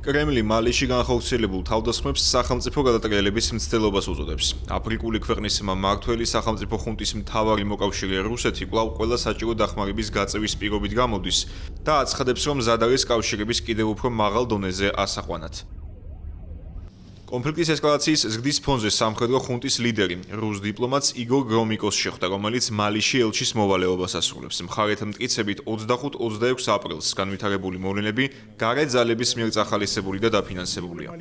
კრემლი მალიში განხორციელებულ თავდასხმებს სახელმწიფო გადატრიალების მცდელობას უწოდებს. აფრიკული ქვეყნის მმართველი სახელმწიფო ხუნტის მთავარი მოკავშირე რუსეთი კვლავ ყველა საჭირო დახმარების გაწევის პირობით გამოდის და აცხადებს, რომ მზად არის კავშირების კიდევ უფრო მაღალ დონეზე ასაყვანად. კონფლიქტის ესკალაციის ზრდის ფონზე სამხედრო ხუნტის ლიდერი, რუს დიპლომატს იგორ გრომიკოს შეხვდა, რომელიც მალიში ელჩის მოვალეობას ასრულებს. მხარეთა მტკიცებით 25-26 აპრილს განვითარებული მოვლენები გარე ძალების მიერ წახალისებული და დაფინანსებულია.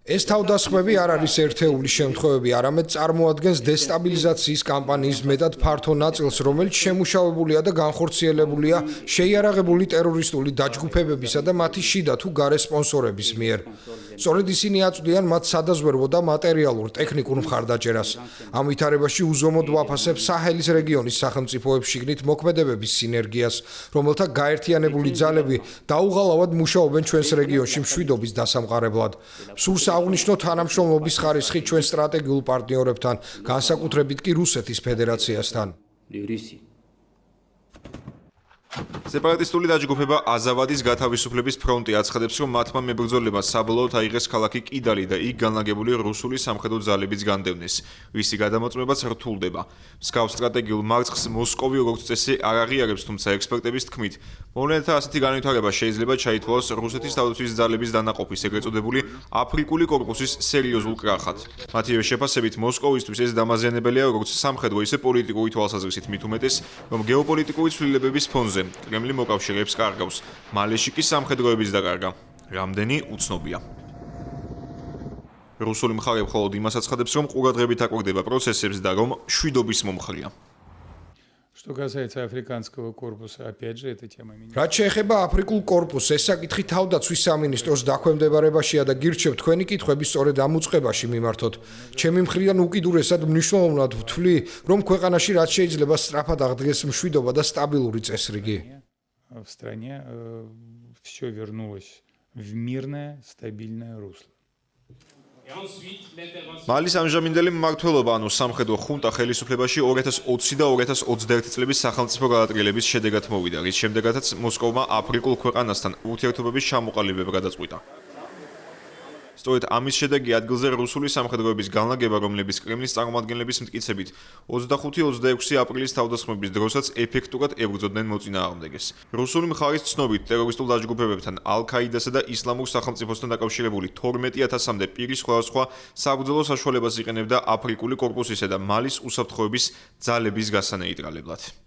ეს თავდასხმები არ არის ერთეული შემთხვევები, არამედ წარმოადგენს დესტაბილიზაციის კამპანიის მეტად ფართო ნაწილს, რომელიც შემუშავებულია და განხორციელებულია შეიარაღებული ტერორისტული დაჯგუფებებისა და მათი შიდა თუ გარე სპონსორების მიერ. სწორედ ისინი აწვდიან მათ სადაზვერვო და მატერიალურ ტექნიკურ მხარდაჭერას. ამ ვითარებაში უზომოდ ვაფასებ საჰელის რეგიონის სახელმწიფოებს შიგნით მოქმედებების სინერგიას, რომელთა გაერთიანებული ძალები დაუღალავად მუშაობენ ჩვენს რეგიონში მშვიდობის დასამყარებლად. სურს აღნიშნო თანამშრომლობის ხარისხი ჩვენ სტრატეგიულ პარტნიორებთან, განსაკუთრებით კი რუსეთის ფედერაციასთან. სეპარატისტული დაჯგუფება აზავადის გათავისუფლების ფრონტი აცხადებს, რომ მათმა მებრძოლებმა საბოლოოდ აიღეს ქალაქი კიდალი და იქ განლაგებული რუსული სამხედრო ძალებიც განდევნეს, რისი გადამოწმებაც რთულდება. მსგავს სტრატეგიულ მარცხს მოსკოვი როგორც წესი არ აღიარებს, თუმცა ექსპერტების თქმით, მოვლენათა ასეთი განვითარება შეიძლება ჩაითვალოს რუსეთის თავდაცვის ძალების დანაყოფის, ეგრეთ წოდებული აფრიკული კორპუსის სერიოზულ კრახად. მათივე შეფასებით, მოსკოვისთვის ეს დამაზიანებელია როგორც სამხედრო, ისე პოლიტიკური თვალსაზრისით, მით უმეტეს, რომ გეოპოლიტიკური ცვლილებების ფონზე კრემლი მოკავშირეებს კარგავს. მალიში კი სამხედროების დაკარგა. რამდენი უცნობია. რუსული მხარე მხოლოდ იმას აცხადებს, რომ ყურადღებით აკვირდება პროცესებს და რომ მშვიდობის მომხრეა. რაც შეეხება აფრიკულ კორპუსს, ეს საკითხი თავდაცვის სამინისტროს დაქვემდებარებაშია და გირჩევთ თქვენი კითხვები სწორედ ამ უწყებაში მიმართოთ. ჩემი მხრიდან უკიდურესად მნიშვნელოვნად ვთვლი, რომ ქვეყანაში რაც შეიძლება სწრაფად აღდგეს მშვიდობა და სტაბილური წესრიგი. В стране все вернулось в мирное, стабильное русло. მალის ამჟამინდელი მმართველობა, ანუ სამხედრო ხუნტა ხელისუფლებაში 2020 და 2021 წლების სახელმწიფო გადატრიალების შედეგად მოვიდა, რის შემდეგაც მოსკოვმა აფრიკულ ქვეყანასთან ურთიერთობების ჩამოყალიბება გადაწყვიტა. სწორედ ამის შედეგი ადგილზე რუსული სამხედროების განლაგება, რომლების კრემლის წარმომადგენლების მტკიცებით 25-26 აპრილის თავდასხმების დროსაც ეფექტურად ებრძოდნენ მოწინააღმდეგეს. რუსული მხარის ცნობით, ტერორისტულ დაჯგუფებებთან, ალ-ქაიდასა და ისლამურ სახელმწიფოსთან დაკავშირებული 12,000-მდე პირის სხვადასხვა საბრძოლო საშუალებას იყენებდა აფრიკული კორპუსისა და მალის უსაფრთხოების ძალების გასანეიტრალებლად.